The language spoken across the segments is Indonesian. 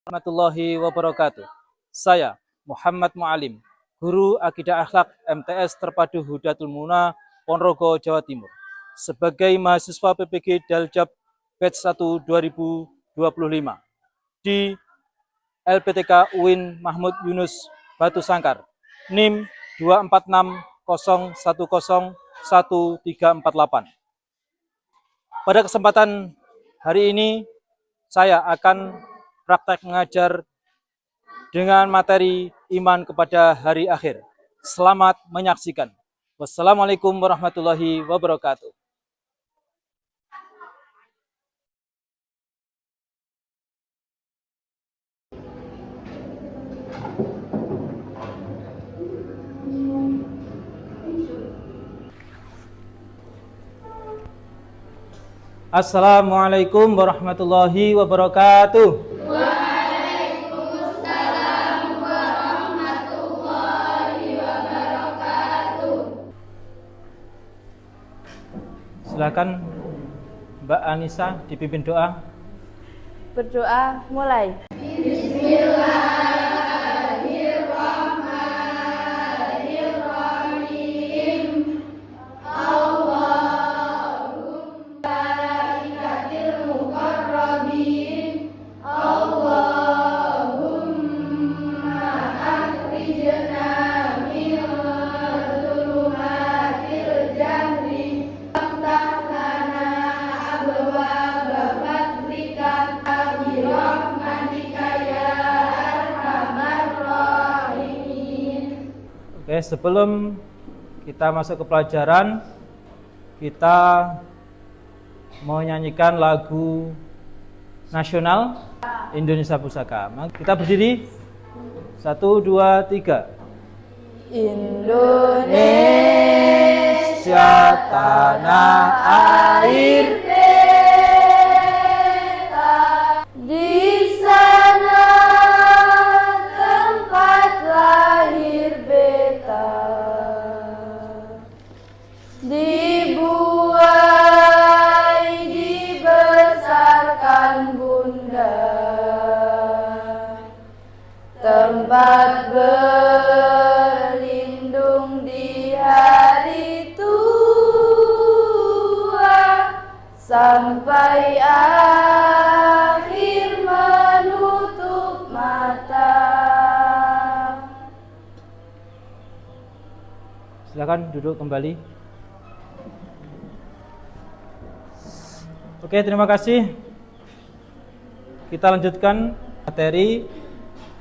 Warahmatullahi wabarakatuh. Saya Muhammad Mu'alim, Guru Akidah Akhlak MTS Terpadu Hudatul Muna, Ponorogo, Jawa Timur. Sebagai mahasiswa PPG Daljab Batch 1 2025 di LPTK UIN Mahmud Yunus Batu Sangkar, NIM 246010138. Pada kesempatan hari ini saya akan praktek mengajar dengan materi iman kepada hari akhir. Selamat menyaksikan. Wassalamualaikum warahmatullahi wabarakatuh. Assalamualaikum warahmatullahi wabarakatuh. Waalaikumsalam warahmatullahi wabarakatuh. Silakan Mbak Anissa dipimpin doa. Berdoa mulai. Bismillahirrahmanirrahim. Allahumma malaikatil muqarrabin. Allahumma akhrijna min dhulumatil jahli waftah lana abwaaba fadlika birahmatika ya arhamar rahimin. Oke, sebelum kita masuk ke pelajaran, kita mau nyanyikan lagu nasional Indonesia Pusaka. Kita berdiri. 1, 2, 3. Indonesia Tanah air beta, di sana tempat lahir beta, dibuai dibesarkan bunda, tempat berlindung di hari tua, sampai akhir menutup mata. Silakan duduk kembali. Oke, terima kasih. Kita lanjutkan materi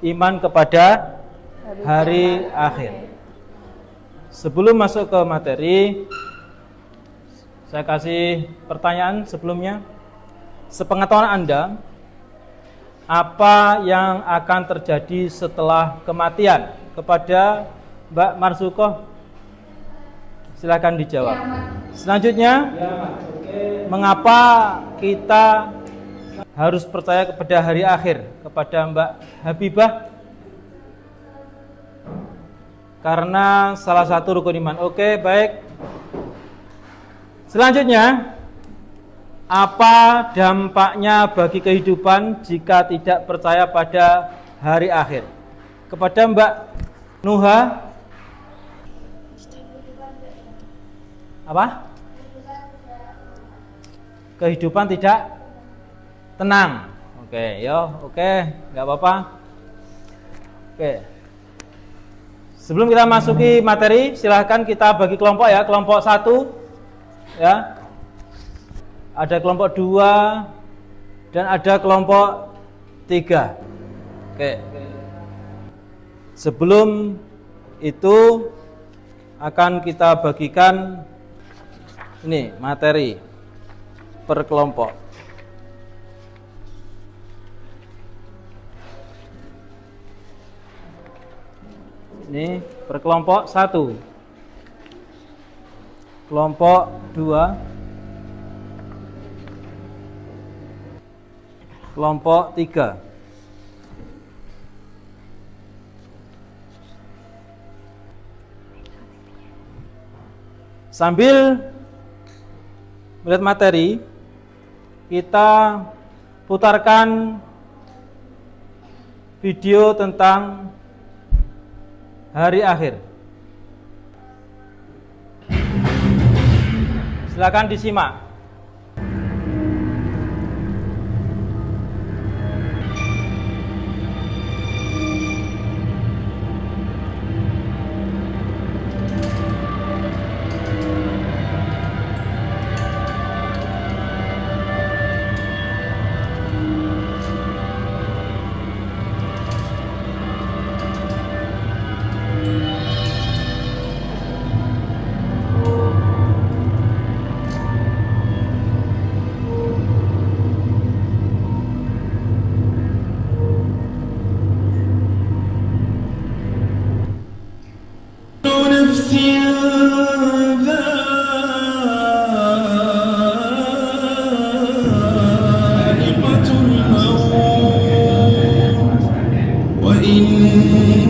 iman kepada hari akhir. Sebelum masuk ke materi, saya kasih pertanyaan sebelumnya. Sepengetahuan Anda, apa yang akan terjadi setelah kematian? Kepada Mbak Marzukoh, silakan dijawab. Selanjutnya, mengapa kita harus percaya kepada hari akhir? Kepada Mbak Habibah, karena salah satu rukun iman. Oke, baik. Selanjutnya, apa dampaknya bagi kehidupan jika tidak percaya pada hari akhir? Kepada Mbak Nuha, apa? Kehidupan tidak tenang. Oke, nggak apa-apa. Oke. Sebelum kita masuki materi, silahkan kita bagi kelompok ya. Kelompok 1, ya. Ada kelompok 2 dan ada kelompok 3. Oke. Sebelum itu akan kita bagikan ini materi per kelompok. Ini per kelompok 1, kelompok 2, kelompok 3. Sambil melihat materi, kita putarkan video tentang hari akhir. Silakan disimak. نفس ذائقة الموت وإنما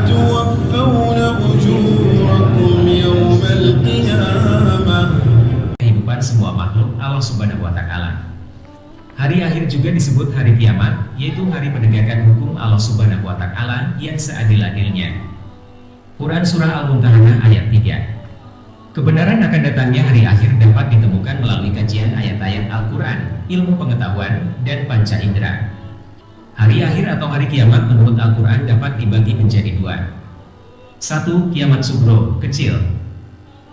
توفون أجوركم يوم القيامة. Kehidupan semua makhluk Allah Subhanahu wa Ta'ala. Hari akhir juga disebut hari kiamat, yaitu hari penegakan hukum Allah Subhanahu wa Ta'ala yang seadil-adilnya. Quran Surah Al-Mumtahanah ayat 3. Kebenaran akan datangnya hari akhir dapat ditemukan melalui kajian ayat-ayat Al-Quran, ilmu pengetahuan, dan panca indera. Hari akhir atau hari kiamat menurut Al-Quran dapat dibagi menjadi dua. 1. Kiamat Sugro, kecil.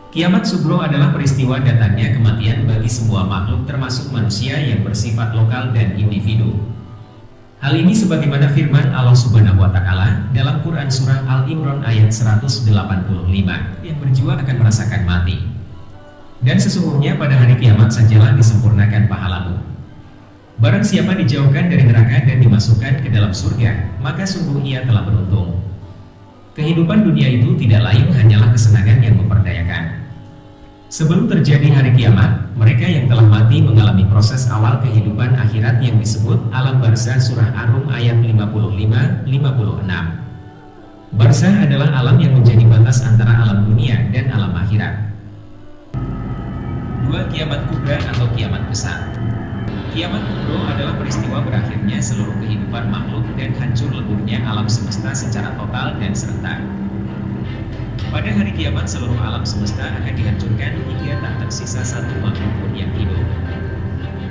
Kiamat Sugro adalah peristiwa datangnya kematian bagi semua makhluk termasuk manusia yang bersifat lokal dan individu. Hal ini sebagaimana firman Allah Subhanahu wa Ta'ala dalam Quran Surah Al-Imran ayat 185 yang berjiwa akan merasakan mati. Dan sesungguhnya pada hari kiamat sajalah disempurnakan pahalamu. Barang siapa dijauhkan dari neraka dan dimasukkan ke dalam surga, maka sungguh ia telah beruntung. Kehidupan dunia itu tidak lain hanyalah kesenangan yang memperdayakan. Sebelum terjadi hari kiamat, mereka yang telah mati mengalami proses awal kehidupan akhirat yang disebut alam barzah surah Ar-Rum ayat 55-56. Barzah adalah alam yang menjadi batas antara alam dunia dan alam akhirat. 2. Kiamat Kubra atau kiamat besar. Kiamat Kubra adalah peristiwa berakhirnya seluruh kehidupan makhluk dan hancur leburnya alam semesta secara total dan serentak. Pada hari kiamat seluruh alam semesta akan dihancurkan hingga tak tersisa satu makhluk pun yang hidup.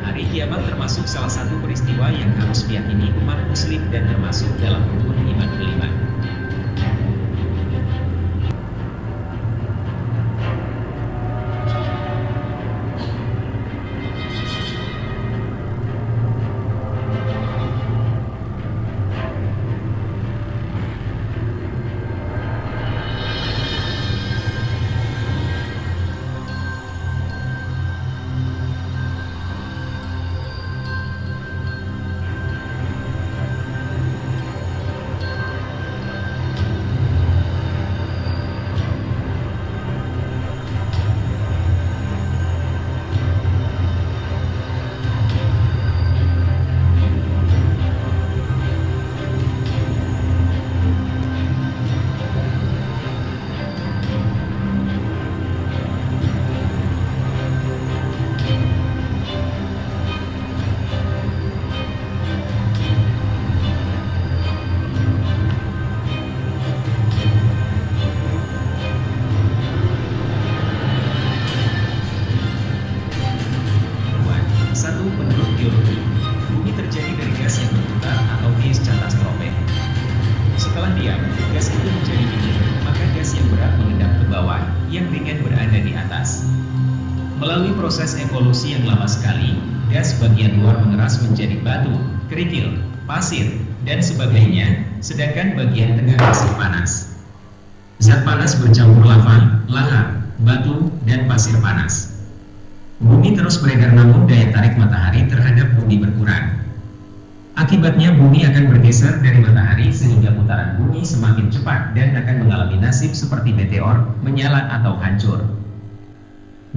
Hari kiamat termasuk salah satu peristiwa yang harus diyakini umat muslim dan termasuk dalam rukun iman kelima. Setelah diam, gas itu menjadi dingin, maka gas yang berat mengendap ke bawah, yang ringan berada di atas. Melalui proses evolusi yang lama sekali, gas bagian luar mengeras menjadi batu, kerikil, pasir, dan sebagainya, sedangkan bagian tengah masih panas. Zat panas bercampur lava, lahar, batu, dan pasir panas. Bumi terus beredar namun daya tarik matahari terhadap bumi berkurang. Akibatnya bumi akan bergeser dari matahari sehingga putaran bumi semakin cepat dan akan mengalami nasib seperti meteor, menyala atau hancur.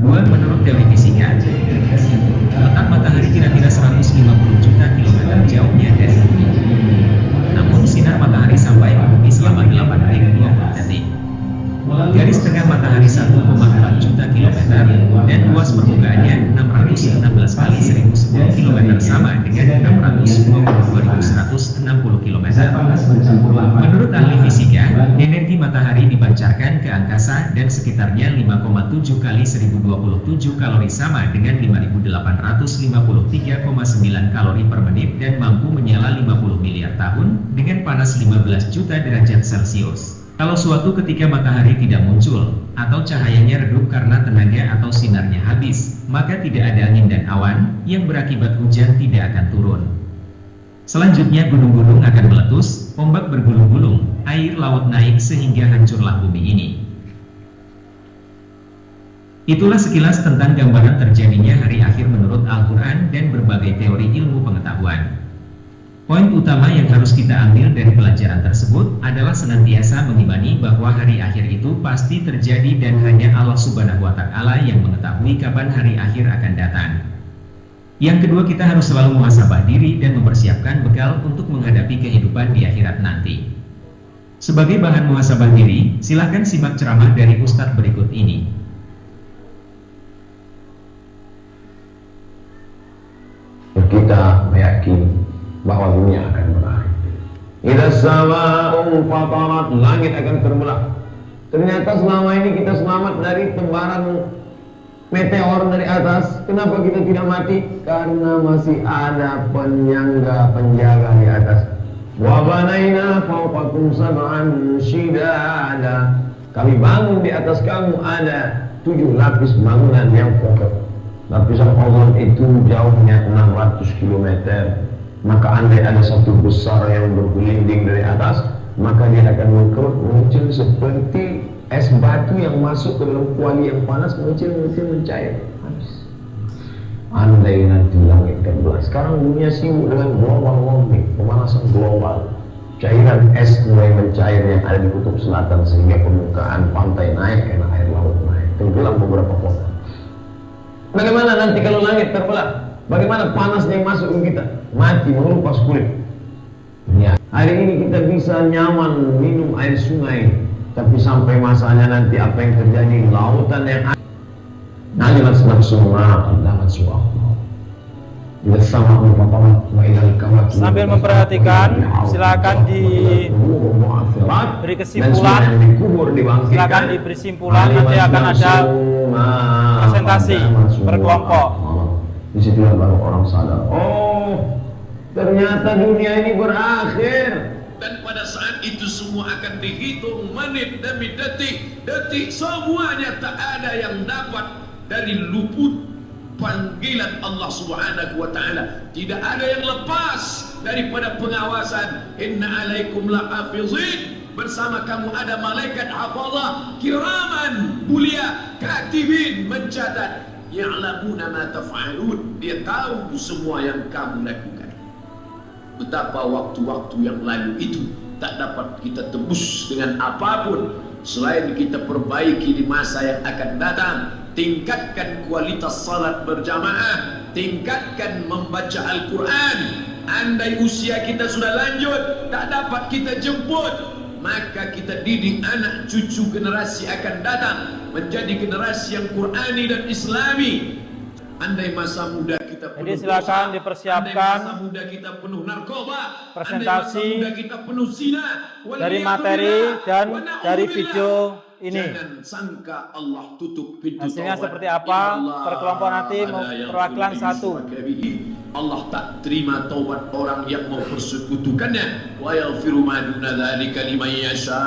2. Menurut teori fisika, letak matahari kira-kira 150 juta kilometer jauhnya dari bumi. Namun sinar matahari sampai ke bumi selama 8.020 detik. Garis tengah matahari 1,4 juta kilometer dan luas permukaannya 616 kali 1010 km sama dengan 622.106 ke angkasa dan sekitarnya 5,7 kali 1027 kalori sama dengan 5.853,9 kalori per menit dan mampu menyala 50 miliar tahun dengan panas 15 juta derajat Celcius. Kalau suatu ketika matahari tidak muncul atau cahayanya redup karena tenaga atau sinarnya habis, maka tidak ada angin dan awan yang berakibat hujan tidak akan turun. Selanjutnya gunung-gunung akan meletus, ombak bergulung-gulung, air laut naik sehingga hancurlah bumi ini. Itulah sekilas tentang gambaran terjadinya hari akhir menurut Al-Quran dan berbagai teori ilmu pengetahuan. Poin utama yang harus kita ambil dari pelajaran tersebut adalah senantiasa mengimani bahwa hari akhir itu pasti terjadi dan hanya Allah Subhanahu wa Ta'ala yang mengetahui kapan hari akhir akan datang. Yang kedua, kita harus selalu muhasabah diri dan mempersiapkan bekal untuk menghadapi kehidupan di akhirat nanti. Sebagai bahan muhasabah diri, silakan simak ceramah dari Ustadz berikut ini. Kita meyakini bahwa dunia akan berakhir. Idza sama'u fatarat, langit akan terbelah. Ternyata selama ini kita selamat dari tebaran meteor dari atas. Kenapa kita tidak mati? Karena masih ada penjaga di atas. Wa banaina fawqakum sab'an shidada. Kami bangun di atas kamu ada 7 lapis bangunan yang kokoh. Lapisan ozon itu jauhnya 600 km. Maka andai ada satu besar yang bergelinding dari atas, maka dia akan mengkerut, muncul seperti es batu yang masuk ke dalam kuali yang panas, muncul mencair, habis. Andai nanti langit terbelah. Sekarang dunia sibuk dengan global warming, pemanasan global. Cairan es mulai mencair yang ada di kutub selatan sehingga permukaan pantai naik karena air laut naik. Tenggelam beberapa kota. Bagaimana nanti kalau langit terbelah? Bagaimana panasnya yang masuk ke kita? Mati, mengelupas kulit. Ya. Hari ini kita bisa nyaman minum air sungai, tapi sampai masanya nanti apa yang terjadi? Lautan yang nalimat semua damat suah. Bersama sambil memperhatikan, silakan diberi kesimpulan. Silakan diberi simpulan, nanti akan ada presentasi berkelompok. Disitulah baru orang sadar, oh ternyata dunia ini berakhir. Dan pada saat itu semua akan dihitung menit demi detik. Detik semuanya tak ada yang dapat dari luput panggilan Allah Subhanahu wa Ta'ala. Tidak ada yang lepas daripada pengawasan. Inna alaikum lahafizin. Bersama kamu ada malaikat hafazah kiraman mulia katibin mencatat. Ya'lamuna ma taf'alun. Dia tahu semua yang kamu lakukan. Betapa waktu-waktu yang lalu itu tak dapat kita tebus dengan apapun selain kita perbaiki di masa yang akan datang. Tingkatkan kualitas salat berjamaah, tingkatkan membaca Al-Quran. Andai usia kita sudah lanjut, tak dapat kita jemput, maka kita didik anak cucu generasi akan datang menjadi generasi yang Qurani dan Islami. Andai masa muda kita penuh Jadi silakan dosa, dipersiapkan andai masa muda kita penuh narkoba, presentasi andai masa muda kita penuh zina, dari materi dan dari video ini. Jangan sangka Allah tutup pintu Hasilnya taubat. seperti apa? Per kelompok nanti perwakilan satu. Allah tak terima taubat orang yang mempersekutukannya. Wa yaghfiru ma duna dzalika liman yasha.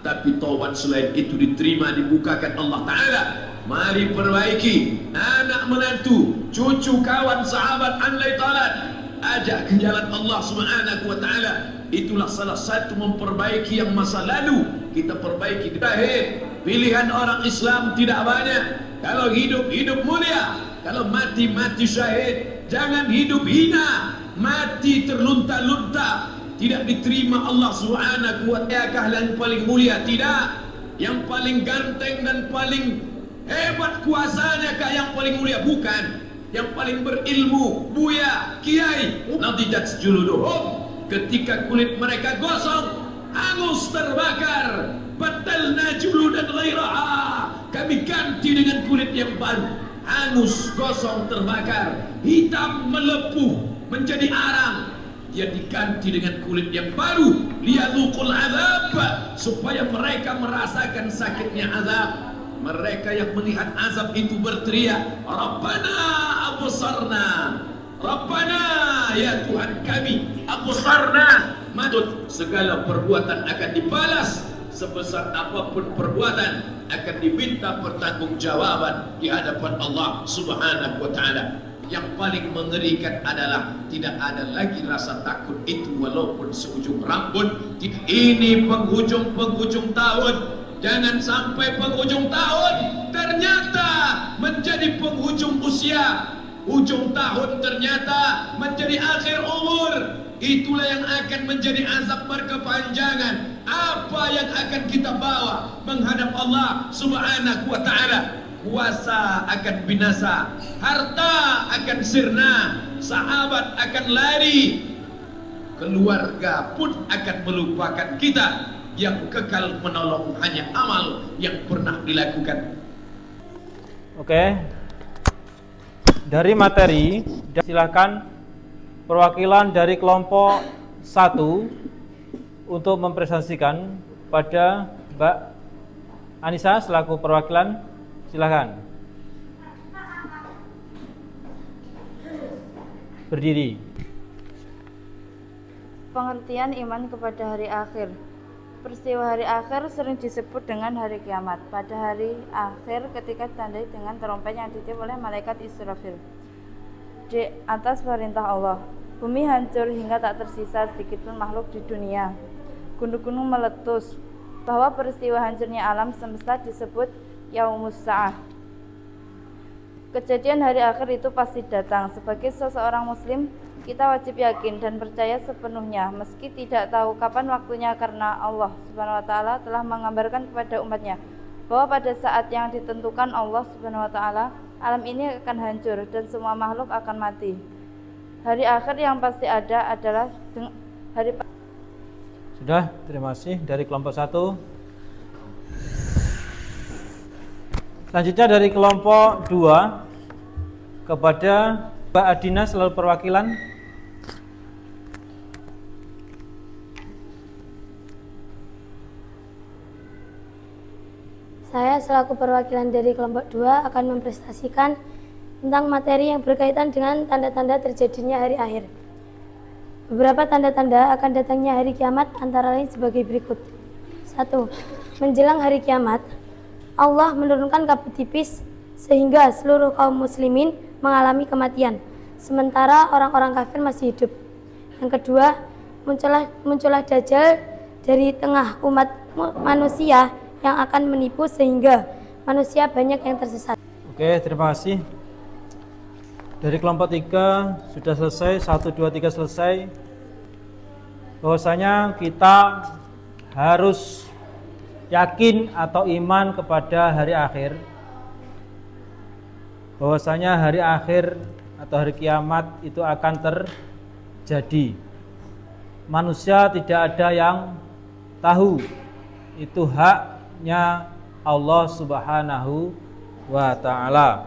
Tapi taubat selain itu diterima, dibukakan Allah Ta'ala. Mari perbaiki anak menantu, cucu, kawan, sahabat, andai talat, ajak ke jalan Allah Subhanahu wa Ta'ala. Itulah salah satu memperbaiki yang masa lalu kita perbaiki. Terakhir, pilihan orang Islam tidak banyak. Kalau hidup, hidup mulia. Kalau mati, mati syahid. Jangan hidup hina, mati terlunta-lunta. Tidak diterima Allah Subhanahu wa Ta'ala. Yang paling mulia? Tidak. Yang paling ganteng dan paling hebat kuasanya kah yang paling mulia? Bukan. Yang paling berilmu, buya, kiai. Nadijat juluduhum. Ketika kulit mereka gosong, hangus, terbakar. Batalna juludan ghairaha. Kami ganti dengan kulit yang baru. Hangus, gosong, terbakar. Hitam, melepuh, menjadi arang. dia diganti dengan kulit yang baru, liyadzuqul azab, supaya mereka merasakan sakitnya azab. Mereka yang melihat azab itu berteriak, Rabbana absarna, Rabbana ya Tuhan kami, absarna. Maksud segala perbuatan akan dibalas, sebesar apapun perbuatan akan diminta pertanggungjawaban di hadapan Allah Subhanahu wa taala. Yang paling mengerikan adalah tidak ada lagi rasa takut itu walaupun seujung rambut. Ini penghujung tahun. Jangan sampai penghujung tahun ternyata menjadi penghujung usia. Ujung tahun ternyata menjadi akhir umur. Itulah yang akan menjadi azab berkepanjangan. Apa yang akan kita bawa menghadap Allah Subhanahu wa taala? Kuasa akan binasa, harta akan sirna, sahabat akan lari, keluarga pun akan melupakan kita. Yang kekal menolong hanya amal yang pernah dilakukan. Oke. Dari materi, silakan perwakilan dari kelompok 1 untuk mempresentasikan pada Mbak Anissa selaku perwakilan. Silakan. Berdiri. Pengertian iman kepada hari akhir. Peristiwa hari akhir sering disebut dengan hari kiamat. Pada hari akhir ketika ditandai dengan terompet yang ditiup oleh malaikat Israfil. Di atas perintah Allah, bumi hancur hingga tak tersisa sedikitpun makhluk di dunia. Gunung-gunung meletus. Bahwa peristiwa hancurnya alam semesta disebut Yaumus Sa'ah. Kejadian hari akhir itu pasti datang. Sebagai seseorang muslim, kita wajib yakin dan percaya sepenuhnya meski tidak tahu kapan waktunya, karena Allah Subhanahu wa taala telah mengabarkan kepada umatnya bahwa pada saat yang ditentukan Allah Subhanahu wa taala, alam ini akan hancur dan semua makhluk akan mati. Hari akhir yang pasti ada adalah hari. Sudah, terima kasih dari kelompok 1. Selanjutnya dari kelompok 2 kepada Mbak Adina selalu perwakilan. Saya selaku perwakilan dari kelompok 2 akan mempresentasikan tentang materi yang berkaitan dengan tanda-tanda terjadinya hari akhir. Beberapa tanda-tanda akan datangnya hari kiamat antara lain sebagai berikut. 1. Menjelang hari kiamat, Allah menurunkan kabut tipis sehingga seluruh kaum muslimin mengalami kematian, sementara orang-orang kafir masih hidup. Yang kedua, muncullah Dajjal dari tengah umat manusia yang akan menipu sehingga manusia banyak yang tersesat. Oke, terima kasih. Dari kelompok 3 sudah selesai, 1, 2, 3 selesai. Bahwasanya kita harus yakin atau iman kepada hari akhir, bahwasanya hari akhir atau hari kiamat itu akan terjadi. Manusia tidak ada yang tahu, itu haknya Allah Subhanahu wa ta'ala.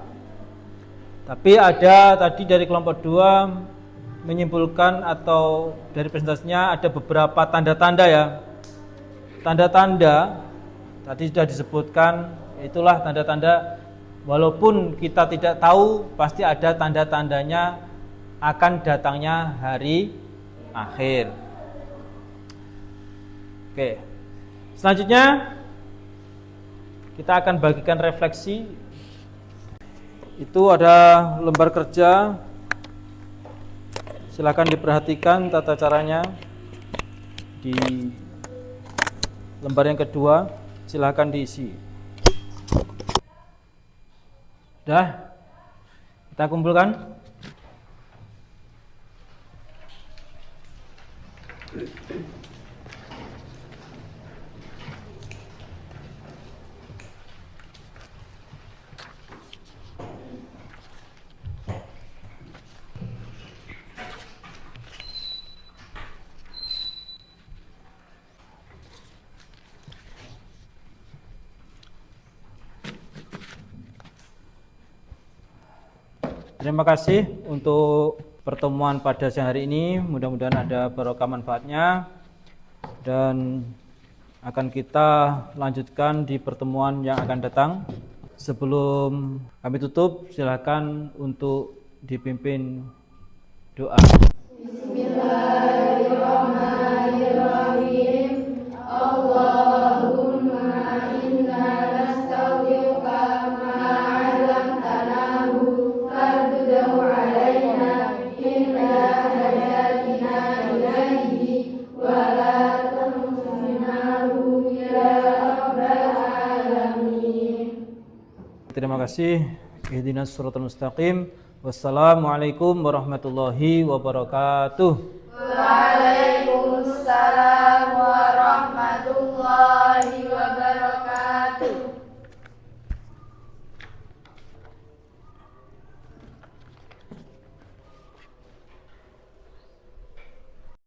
Tapi ada tadi dari kelompok 2 menyimpulkan atau dari presentasinya ada beberapa tanda-tanda ya. Tanda-tanda tadi sudah disebutkan, itulah tanda-tanda walaupun kita tidak tahu pasti ada tanda-tandanya akan datangnya hari akhir. Oke. Selanjutnya kita akan bagikan refleksi. Itu ada lembar kerja. Silakan diperhatikan tata caranya. Di lembar yang kedua, silakan diisi. Sudah? Kita kumpulkan. Terima kasih untuk pertemuan pada siang hari ini. Mudah-mudahan ada barokah manfaatnya, dan akan kita lanjutkan di pertemuan yang akan datang. Sebelum kami tutup, silakan untuk dipimpin doa. Bismillahirrahmanirrahim. Allahumma inna nastaghfiruka ma 'allamtanahu fardudhu 'alaina inna hayatina ilaihi wa la tunsunahu ya rabbal alamin. Terima kasih. Ihdinas siratal mustaqim. Wassalamualaikum warahmatullahi wabarakatuh.